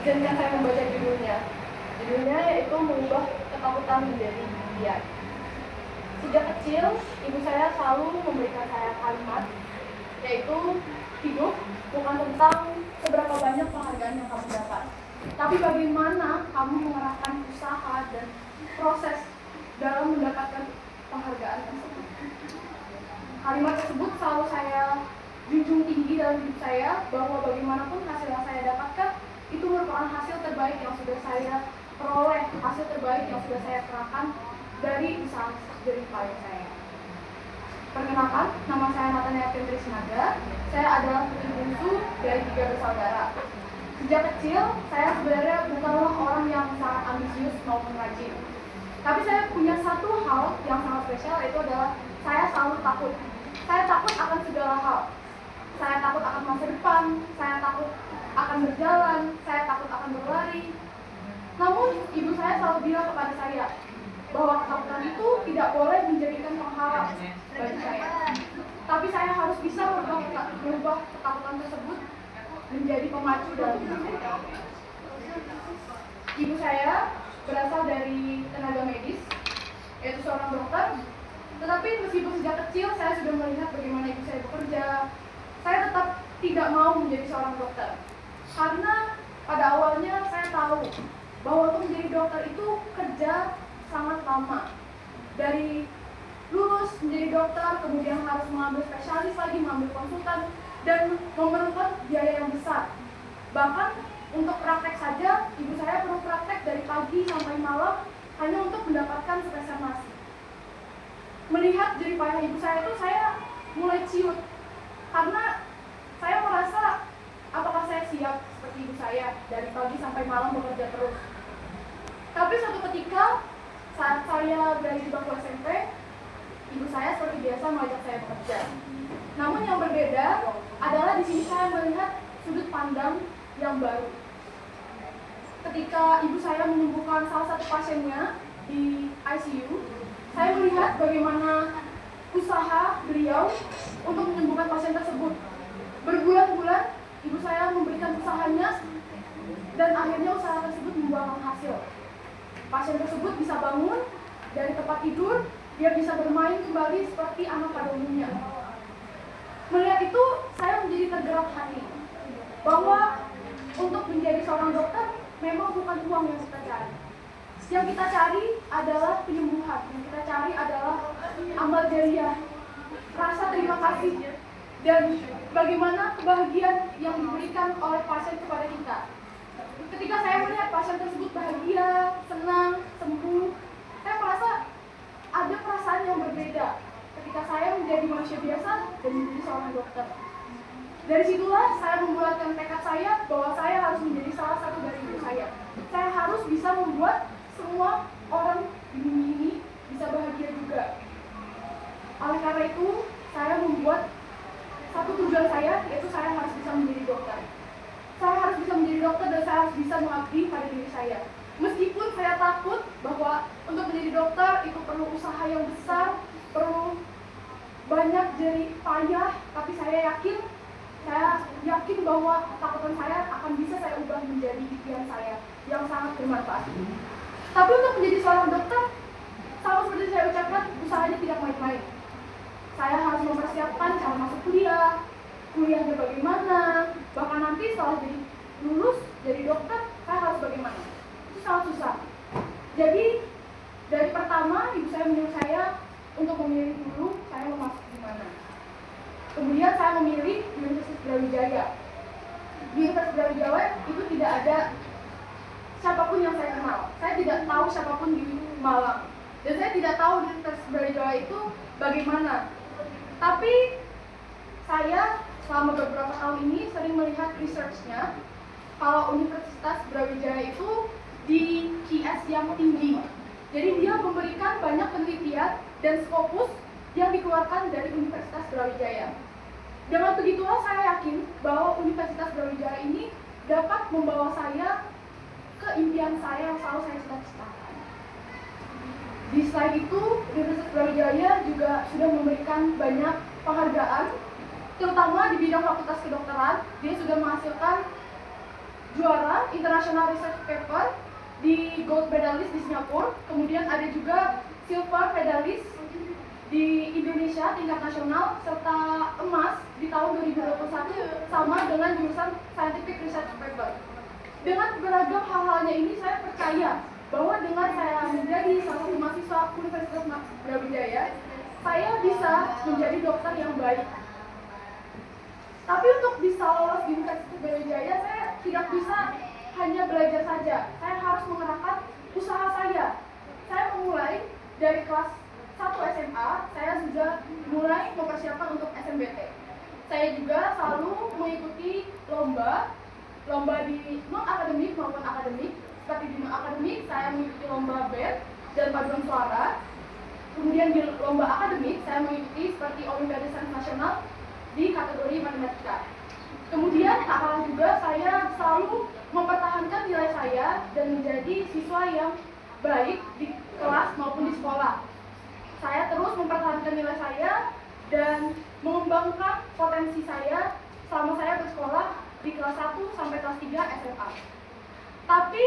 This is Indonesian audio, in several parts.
Izinkan saya membaca judulnya. Judulnya yaitu mengubah ketakutan menjadi impian. Sejak kecil, ibu saya selalu memberikan saya kalimat, yaitu hidup bukan tentang seberapa banyak penghargaan yang kamu dapat, tapi bagaimana kamu mengerahkan usaha dan proses dalam mendapatkan penghargaan tersebut. Kalimat tersebut selalu saya junjung tinggi dalam hidup saya, bahwa bagaimanapun hasil yang saya dapatkan itu merupakan hasil terbaik yang sudah saya peroleh, hasil terbaik yang sudah saya kerahkan dari usaha jerih payah saya. Perkenalkan, nama saya Nathania Trisnaga. Saya adalah putri bungsu dari 3 bersaudara. Sejak kecil, saya sebenarnya bukanlah orang yang sangat ambisius maupun rajin. Tapi saya punya satu hal yang sangat spesial, yaitu adalah saya selalu takut. Saya takut akan segala hal. Saya takut akan masa depan, saya takut akan berjalan, saya takut akan berlari. Namun, ibu saya selalu bilang kepada saya bahwa ketakutan itu tidak boleh menjadikan penghalang bagi saya. Tapi saya harus bisa merubah ketakutan tersebut menjadi pemacu dalam hidup saya. Ibu saya berasal dari tenaga medis, yaitu seorang dokter. Tetapi meskipun sejak kecil saya sudah melihat bagaimana ibu saya bekerja, saya tetap tidak mau menjadi seorang dokter. Karena pada awalnya saya tahu bahwa untuk menjadi dokter itu kerja sangat lama. Dari lulus menjadi dokter, kemudian harus mengambil spesialis lagi, mengambil konsultan, dan memerlukan biaya yang besar. Bahkan untuk praktek saja, ibu saya perlu praktek dari pagi sampai malam hanya untuk mendapatkan sepeser nasi. Melihat jerih payah ibu saya itu, saya mulai ciut. Karena saya merasa, apakah saya siap seperti ibu saya dari pagi sampai malam bekerja terus. Tapi suatu ketika saat saya berada di bangku SMP, ibu saya seperti biasa mengajak saya bekerja. Namun yang berbeda adalah di sini saya melihat sudut pandang yang baru. Ketika ibu saya menyembuhkan salah satu pasiennya di ICU, saya melihat bagaimana usaha beliau untuk menyembuhkan pasien tersebut. Berbulan-bulan ibu saya memberikan usahanya, dan akhirnya usaha tersebut membuahkan hasil. Pasien tersebut bisa bangun dari tempat tidur, dia bisa bermain kembali seperti anak pada umumnya. Melihat itu, saya menjadi tergerak hati bahwa untuk menjadi seorang dokter memang bukan uang yang kita cari. Yang kita cari adalah penyembuhan, yang kita cari adalah amal jariah, rasa terima kasih, dan bagaimana kebahagiaan yang diberikan oleh pasien kepada kita. Ketika saya melihat pasien tersebut bahagia, senang, sembuh, saya merasa ada perasaan yang berbeda ketika saya menjadi manusia biasa dan menjadi seorang dokter. Dari situlah saya membuatkan tekad saya bahwa saya harus menjadi salah satu dari ibu saya. Saya harus bisa membuat semua orang di bumi ini bisa bahagia juga. Oleh karena itu, saya membuat satu tujuan saya, yaitu saya harus bisa menjadi dokter. Saya harus bisa menjadi dokter dan saya harus bisa mengabdi pada diri saya. Meskipun saya takut bahwa untuk menjadi dokter itu perlu usaha yang besar, perlu banyak jerih payah, tapi saya yakin bahwa ketakutan saya akan bisa saya ubah menjadi impian saya yang sangat bermanfaat. Tapi untuk menjadi seorang dokter, sama seperti saya ucapkan, usahanya tidak main-main. Saya harus mempersiapkan cara masuk kuliahnya bagaimana, bahkan nanti setelah jadi lulus jadi dokter, saya harus bagaimana. Itu sangat susah. Jadi dari pertama ibu saya menyuruh saya untuk memilih dulu saya mau masuk di mana. Kemudian saya memilih Universitas Brawijaya. Di Universitas Brawijaya itu tidak ada siapapun yang saya kenal. Saya tidak tahu siapapun di Malang. Dan saya tidak tahu di Universitas Brawijaya itu bagaimana. Tapi saya selama beberapa tahun ini sering melihat research-nya kalau Universitas Brawijaya itu di QS yang tinggi. Jadi dia memberikan banyak penelitian dan Scopus yang dikeluarkan dari Universitas Brawijaya. Dengan begitulah saya yakin bahwa Universitas Brawijaya ini dapat membawa saya ke impian saya yang selalu saya cita-citakan. Di slide itu, Universitas Brawijaya juga sudah memberikan banyak penghargaan, terutama di bidang fakultas kedokteran. Dia sudah menghasilkan juara International Research Paper di gold medalist di Singapura, kemudian ada juga silver medalist di Indonesia tingkat nasional, serta emas di tahun 2021 sama dengan jurusan Scientific Research Paper. Dengan beragam hal-halnya ini, saya percaya bahwa dengan saya menjadi salah satu mahasiswa Universitas Brawijaya, saya bisa menjadi dokter yang baik. Tapi untuk bisa lolos di Universitas Brawijaya, saya tidak bisa hanya belajar saja. Saya harus mengerahkan usaha saya. Saya memulai dari kelas 1 SMA, saya sudah mulai mempersiapkan untuk SNBT. Saya juga selalu mengikuti lomba di non-akademik maupun akademik. Seperti di non-akademik, saya mengikuti lomba band dan paduan suara. Kemudian di lomba akademik, saya mengikuti seperti Olimpiade Sains Nasional di kategori matematika. Kemudian tak kalah juga, saya selalu mempertahankan nilai saya dan menjadi siswa yang baik di kelas maupun di sekolah. Saya terus mempertahankan nilai saya dan mengembangkan potensi saya selama saya bersekolah di kelas 1 sampai kelas 3 SMA. Tapi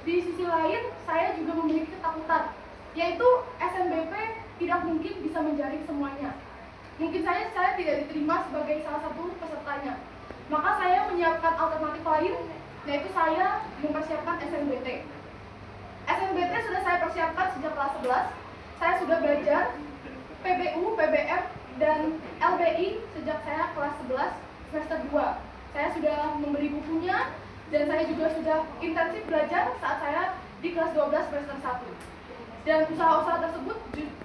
di sisi lain, saya juga memiliki ketakutan, yaitu SNBP tidak mungkin bisa menjaring semuanya. Mungkin saya tidak diterima sebagai salah satu pesertanya. Maka saya menyiapkan alternatif lain, yaitu saya mempersiapkan SNBT. SNBT sudah saya persiapkan sejak kelas 11. Saya sudah belajar PBU, PBM, dan LBI sejak saya kelas 11 semester 2. Saya sudah membeli bukunya, dan saya juga sudah intensif belajar saat saya di kelas 12 semester 1. Dan usaha-usaha tersebut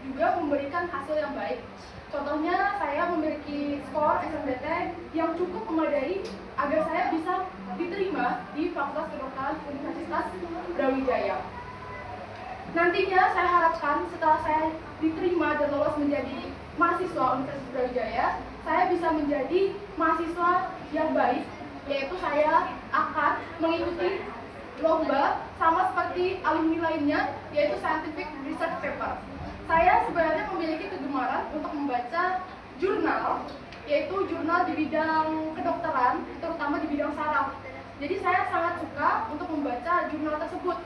juga memberikan hasil yang baik. Contohnya, saya memiliki skor SNBT yang cukup memadai agar saya bisa diterima di Fakultas Kedokteran Universitas Brawijaya. Nantinya saya harapkan setelah saya diterima dan lolos menjadi mahasiswa Universitas Brawijaya, saya bisa menjadi mahasiswa yang baik, yaitu saya akan mengikuti lomba sama seperti alumni lainnya, yaitu Scientific Research Paper. Saya sebenarnya memiliki kegemaran untuk membaca jurnal, yaitu jurnal di bidang kedokteran, terutama di bidang saraf. Jadi saya sangat suka untuk membaca jurnal tersebut.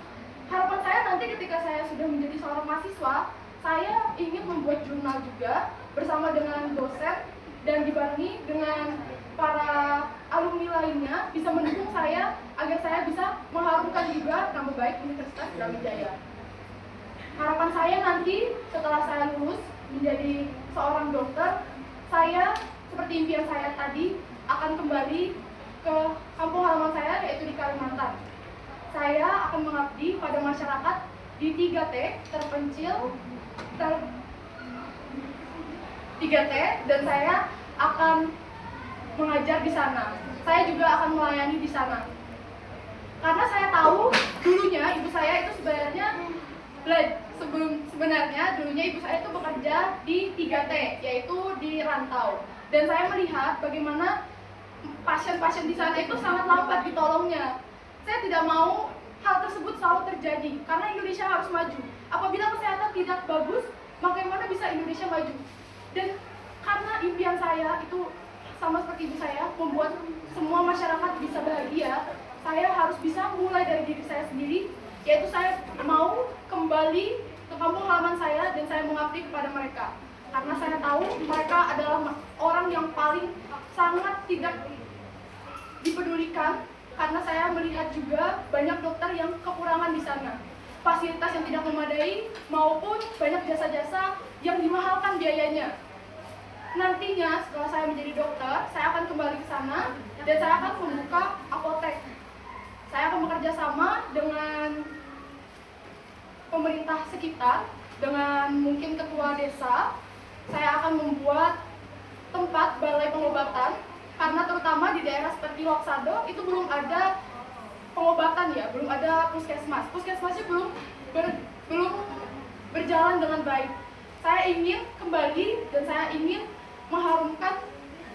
Harapan saya nanti ketika saya sudah menjadi seorang mahasiswa, saya ingin membuat jurnal juga bersama dengan dosen dan dibarengi dengan para alumni lainnya bisa mendukung saya agar saya bisa mengharumkan juga nama baik Universitas Brawijaya. Harapan saya nanti setelah saya lulus menjadi seorang dokter, saya seperti impian saya tadi akan kembali ke kampung halaman saya, yaitu di Kalimantan. Saya akan mengabdi pada masyarakat di 3T terpencil 3T, dan saya akan mengajar di sana. Saya juga akan melayani di sana. Karena saya tahu dulunya ibu saya itu sebenarnya dulunya ibu saya itu bekerja di 3T, yaitu di rantau. Dan saya melihat bagaimana pasien-pasien di sana itu sangat lambat ditolongnya. Saya tidak mau hal tersebut selalu terjadi, karena Indonesia harus maju. Apabila kesehatan tidak bagus, bagaimana bisa Indonesia maju? Dan karena impian saya itu sama seperti ibu saya, membuat semua masyarakat bisa bahagia, saya harus bisa mulai dari diri saya sendiri, yaitu saya mau kembali ke kampung halaman saya dan saya mengabdi kepada mereka. Karena saya tahu mereka adalah orang yang paling sangat tidak dipedulikan, karena saya melihat juga banyak dokter yang kekurangan di sana. Fasilitas yang tidak memadai maupun banyak jasa-jasa yang dimahalkan biayanya. Nantinya setelah saya menjadi dokter, saya akan kembali ke sana dan saya akan membuka apotek. Saya akan bekerja sama dengan pemerintah sekitar, dengan mungkin ketua desa. Saya akan membuat tempat balai pengobatan, karena terutama di daerah seperti Loksado itu belum ada pengobatan ya, belum ada puskesmas. Puskesmasnya belum berjalan dengan baik. Saya ingin kembali dan saya ingin mengharumkan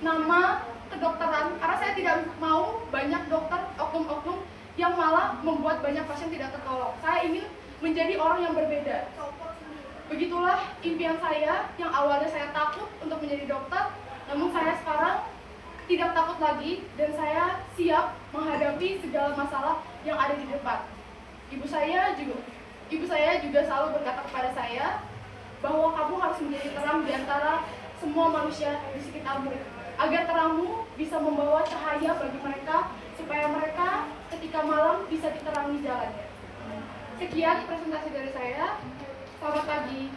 nama kedokteran, karena saya tidak mau banyak dokter oknum-oknum yang malah membuat banyak pasien tidak tertolong. Saya ingin menjadi orang yang berbeda. Begitulah impian saya yang awalnya saya takut untuk menjadi dokter, namun saya sekarang tidak takut lagi dan saya siap menghadapi segala masalah yang ada di depan. Ibu saya juga selalu berkata kepada saya bahwa kamu harus menjadi terang di antara semua manusia di sekitarmu, agar terangmu bisa membawa cahaya bagi mereka, supaya mereka ketika malam bisa diterangi jalannya. Sekian presentasi dari saya. Selamat pagi.